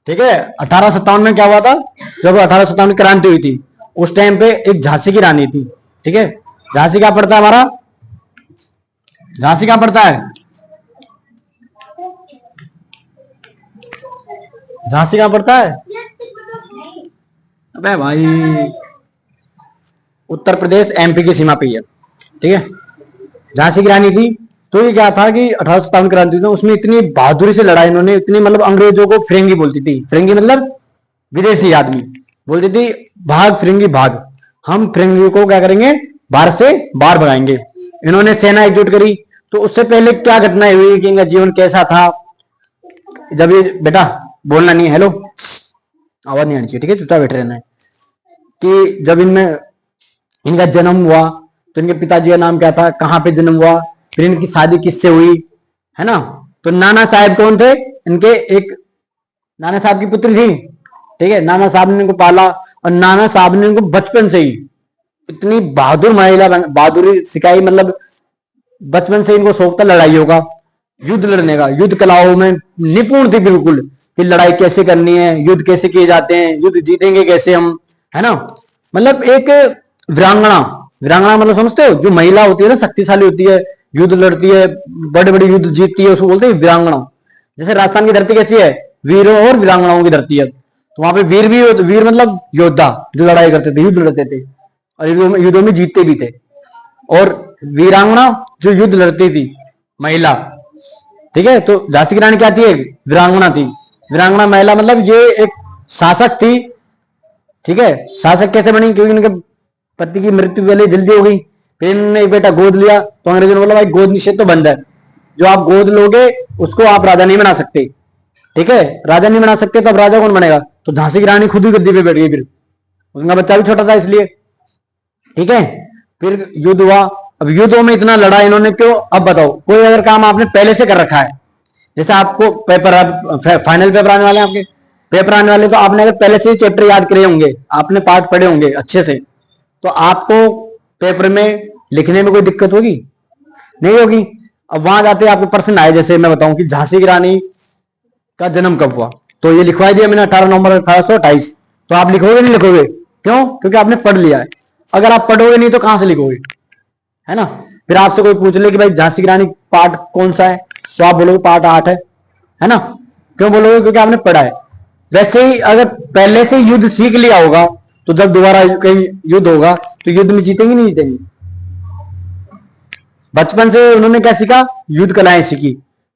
ठीक है। 1857 में क्या हुआ था, जब 1857 में क्रांति हुई थी, उस टाइम पे एक झांसी की रानी थी। ठीक है, झांसी क्या पड़ता है हमारा, झांसी क्या पड़ता है, झांसी क्या पड़ता है, अबे भाई उत्तर प्रदेश एमपी की सीमा पे ही है। ठीक है, झांसी की रानी थी। तो ये क्या था कि 1857 क्रांति थी, उसमें इतनी बहादुरी से लड़ाई इन्होंने, इतनी मतलब अंग्रेजों को फिरंगी बोलती थी, फिरंगी मतलब विदेशी आदमी, बोलती थी भाग फिरंगी भाग, हम फिरंगी को क्या करेंगे, बाहर से बाहर भगाएंगे। इन्होंने सेना एकजुट करी। तो उससे पहले क्या घटनाएं हुई कि इनका जीवन कैसा था, जब ये बेटा बोलना नहीं है, हेलो आवाज नहीं आनी चाहिए, ठीक है, चुपचाप बैठे रहना है। कि जब इनमें इनका जन्म हुआ तो इनके पिताजी का नाम क्या था, कहाँ पे जन्म हुआ, फिर इनकी शादी किससे हुई, है ना। तो नाना साहब कौन थे इनके, एक नाना साहब की पुत्री थी। ठीक है, नाना साहब ने इनको पाला और नाना साहब ने इनको बचपन से ही इतनी बहादुर महिला बहादुरी सिखाई, मतलब बचपन से इनको शौक था लड़ाइयों का, युद्ध लड़ने का, युद्ध कलाओं में निपुण थी बिल्कुल, कि लड़ाई कैसे करनी है, युद्ध कैसे किए जाते हैं, युद्ध जीतेंगे कैसे हम, है ना। मतलब एक वीरांगना, वीरांगना मतलब समझते हो, जो महिला होती है ना, शक्तिशाली होती है, युद्ध लड़ती है, बड़े बड़े युद्ध जीतती है, उसको बोलते हैं वीरांगना। जैसे राजस्थान की धरती कैसी है, वीरों और वीरांगनाओं की धरती है, तो वहां पे वीर भी, वीर मतलब योद्धा जो लड़ाई करते थे, युद्ध लड़ते थे और युद्धों में जीतते भी थे। और वीरांगना जो युद्ध लड़ती थी, महिला। ठीक है, तो झांसी की रानी क्या थी, वीरांगना थी। वीरांगना महिला मतलब ये एक शासक थी। ठीक है, शासक कैसे बनी, क्योंकि इनके पति की मृत्यु पहले जल्दी हो गई, फिर इन्होंने एक बेटा गोद लिया, तो अंग्रेजों ने बोला भाई गोद निषेध तो बंद है, जो आप गोद लोगे उसको आप राजा नहीं बना सकते। ठीक है, राजा नहीं बना सकते तो अब राजा कौन बनेगा, तो झांसी की रानी खुद ही गद्दी पे बैठ गई, फिर उनका बच्चा भी छोटा था इसलिए। ठीक है, फिर युद्ध हुआ। अब युद्धों में इतना लड़ा इन्होंने क्यों, अब बताओ, कोई अगर काम आपने पहले से कर रखा है, जैसे आपको पेपर फाइनल पेपर आने वाले हैं, आपके पेपर आने वाले, तो आपने अगर पहले से चैप्टर याद करे होंगे, आपने पार्ट पढ़े होंगे अच्छे से, तो आपको पेपर में लिखने में कोई दिक्कत होगी, नहीं होगी। अब वहां जाते आपके प्रश्न आए, जैसे मैं बताऊं कि झांसी की रानी का जन्म कब हुआ, तो ये लिखवा दिया मैंने 18 नवंबर 1828, तो आप लिखोगे नहीं लिखोगे, क्यों, क्योंकि आपने पढ़ लिया है। अगर आप पढ़ोगे नहीं तो कहां से लिखोगे, है ना। फिर आपसे कोई पूछ ले कि भाई झांसी की रानी पार्ट कौन सा है, तो आप बोलोगे पार्ट 8 है ना। क्यों बोलोगे, क्योंकि आपने पढ़ा है। वैसे ही अगर पहले से युद्ध सीख लिया होगा, तो जब दोबारा कहीं युद्ध होगा तो युद्ध में जीतेंगे नहीं जीतेंगे। बचपन से उन्होंने क्या सीखा, युद्ध कलाएं सीखी,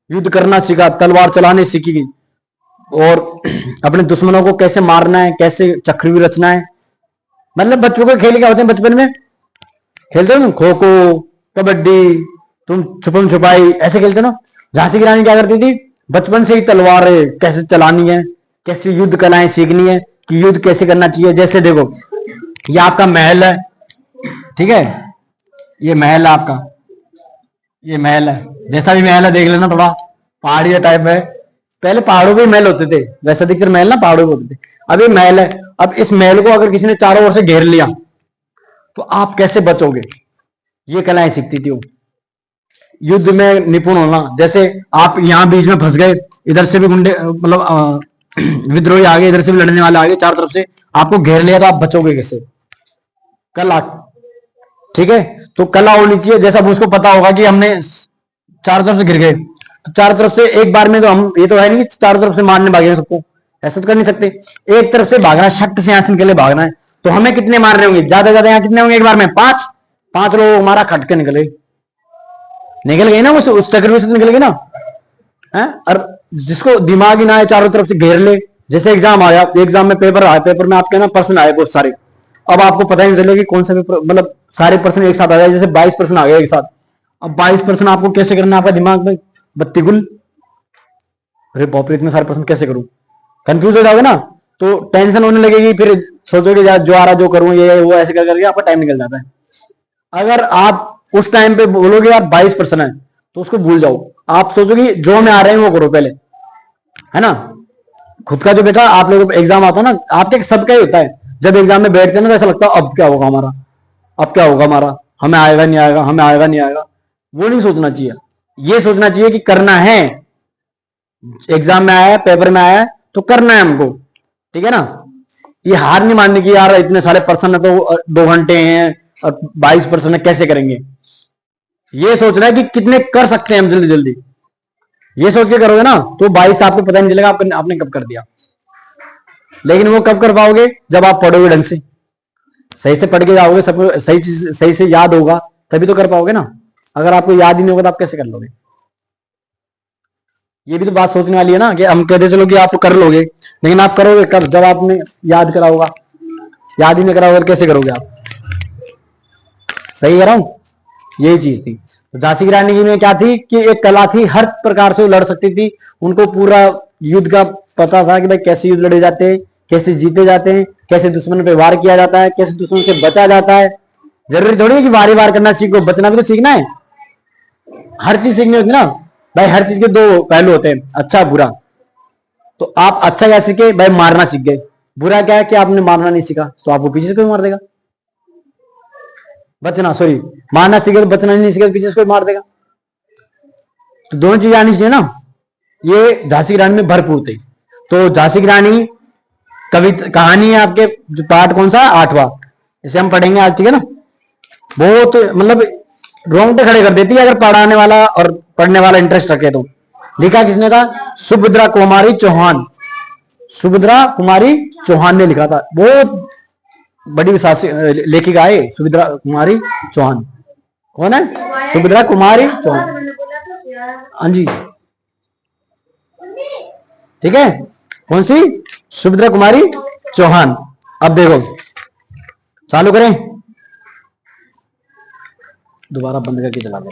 युद्ध करना सीखा, तलवार चलाने सीखी, और अपने दुश्मनों को कैसे मारना है, कैसे चक्रव्यूह रचना है। मतलब बच्चों को खेल क्या होते हैं बचपन में, खेलते हो ना खो खो, कबड्डी, तुम छुपम छुपाई, ऐसे खेलते ना। झांसी की रानी क्या करती थी, बचपन से ही तलवारें कैसे चलानी है, कैसे युद्ध कलाएं सीखनी है, कि युद्ध कैसे करना चाहिए। जैसे देखो, ये आपका महल है, ठीक है, ये महल है आपका, ये महल है, जैसा भी महल है देख लेना, थोड़ा पहाड़ी टाइप है। पहले पहाड़ों पे महल होते थे, वैसे अधिकतर महल ना पहाड़ों पे होते थे। अब ये महल है, अब इस महल को अगर किसी ने चारों ओर से घेर लिया तो आप कैसे बचोगे, ये कलाएं सीखती थी वो। युद्ध में निपुण होना, जैसे आप यहां बीच में फंस गए, इधर से भी गुंडे मतलब विद्रोही आगे, इधर से भी लड़ने वाले आगे, चारों तरफ से आपको घेर लिया, तो आप बचोगे कैसे, कला। ठीक है, तो कला होनी चाहिए। जैसा उसको पता होगा कि हमने चारों तरफ से घिर गए, तो चारों तरफ से एक बार में तो हम, ये तो है नहीं कि चारों तरफ से मारने भागे सबको, ऐसा तो कर नहीं सकते। एक तरफ से भागना, शट से यहाँ से निकले भागना है, तो हमें कितने मार रहे होंगे, ज्यादा ज्यादा यहाँ कितने होंगे एक बार में, 5 5 लोग हमारा खट के निकले, निकल गए ना, उस चक्र से निकल गए ना, है। और जिसको दिमाग ही ना आए, चारों तरफ से घेर ले। जैसे एग्जाम आया, एग्जाम में पेपर आया, पेपर में आपके ना प्रश्न आए बहुत सारे, अब आपको पता ही नहीं चलेगा कि कौन सा पेपर, मतलब सारे प्रश्न एक साथ आ जाए, जैसे 22 प्रश्न आ गए एक साथ। अब 22 प्रश्न आपको कैसे करना, आपका दिमाग में बत्ती गुल, अरे बाप रे इतने सारे प्रश्न कैसे करूं, कंफ्यूज हो जाओगे ना, तो टेंशन होने लगेगी, फिर सोचोगे जो आ रहा जो करूं, ये वो ऐसे कर करके आपका टाइम निकल जाता है। अगर आप उस टाइम पे बोलोगे यार 22 प्रश्न है, तो उसको भूल जाओ, आप सोचोगे जो में आ रहे हैं वो करो पहले, है ना। खुद का जो बेटा आप लोगों को एग्जाम आता है ना, आपके सबका ही होता है, जब एग्जाम में बैठते हैं ना तो ऐसा लगता है अब क्या होगा हमारा, अब क्या होगा हमारा, हमें आएगा नहीं आएगा, हमें आएगा नहीं आएगा, वो नहीं सोचना चाहिए। ये सोचना चाहिए कि करना है, एग्जाम में आया है, पेपर में आया है, तो करना है हमको, ठीक है ना। ये हार नहीं मानने की यार इतने सारे पर्सन है तो 2 घंटे हैं और 22% है, कैसे करेंगे। ये सोचना है कि कितने कर सकते हैं हम जल्दी जल्दी। ये सोच के करोगे ना तो 22 आपको पता नहीं चलेगा आपने कब कर दिया। लेकिन वो कब कर पाओगे, जब आप पढ़ोगे ढंग से, सही से पढ़ के जाओगे, सब सही चीज सही से याद होगा, तभी तो कर पाओगे ना। अगर आपको याद ही नहीं होगा तो आप कैसे कर लोगे। ये भी तो बात सोचने वाली है ना, कि हम कहते चलो कि आप कर लोगे, लेकिन आप करोगे कब, जब आपने याद करा होगा। याद ही नहीं करा होगा तो कैसे करोगे आप। सही कह रहा हूं। यही चीज थी। तो झांसी की रानी में क्या थी कि एक कला थी, हर प्रकार से वो लड़ सकती थी। उनको पूरा युद्ध का पता था कि भाई कैसे युद्ध लड़े जाते हैं, कैसे जीते जाते हैं, कैसे दुश्मन पे वार किया जाता है, कैसे दुश्मन से बचा जाता है। जरूरी थोड़ी है कि वारी वार करना सीखो, बचना भी तो सीखना है। हर चीज सीखनी होती है ना भाई। हर चीज के 2 पहलू होते हैं, अच्छा बुरा। तो आप अच्छा क्या सीखे भाई, मारना सीख गए। बुरा क्या है कि आपने मारना नहीं सीखा, तो आपको पीछे से कोई मार देगा। बचना, सॉरी, मारना सीखे तो बचना नहीं सीखे तो पीछे से कोई मार देगा। तो दोनों चीज आनी चाहिए ना। ये झांसी की रानी में भरपूर थी। तो झांसी की रानी कवि कहानी है आपके, जो पार्ट कौन सा, 8वां, इसे हम पढ़ेंगे आज, ठीक है ना। बहुत मतलब रोंगटे खड़े कर देती है अगर पढ़ाने वाला और पढ़ने वाला इंटरेस्ट रखे तो। लिखा किसने था, सुभद्रा कुमारी चौहान। सुभद्रा कुमारी चौहान ने लिखा था। बहुत बड़ी लेखिका है सुभद्रा कुमारी चौहान। कौन है, सुभद्रा कुमारी चौहान। हाँ जी, ठीक है। कौन सी, सुभद्रा कुमारी चौहान। अब देखो, चालू करें, दोबारा बंद करके चला दो।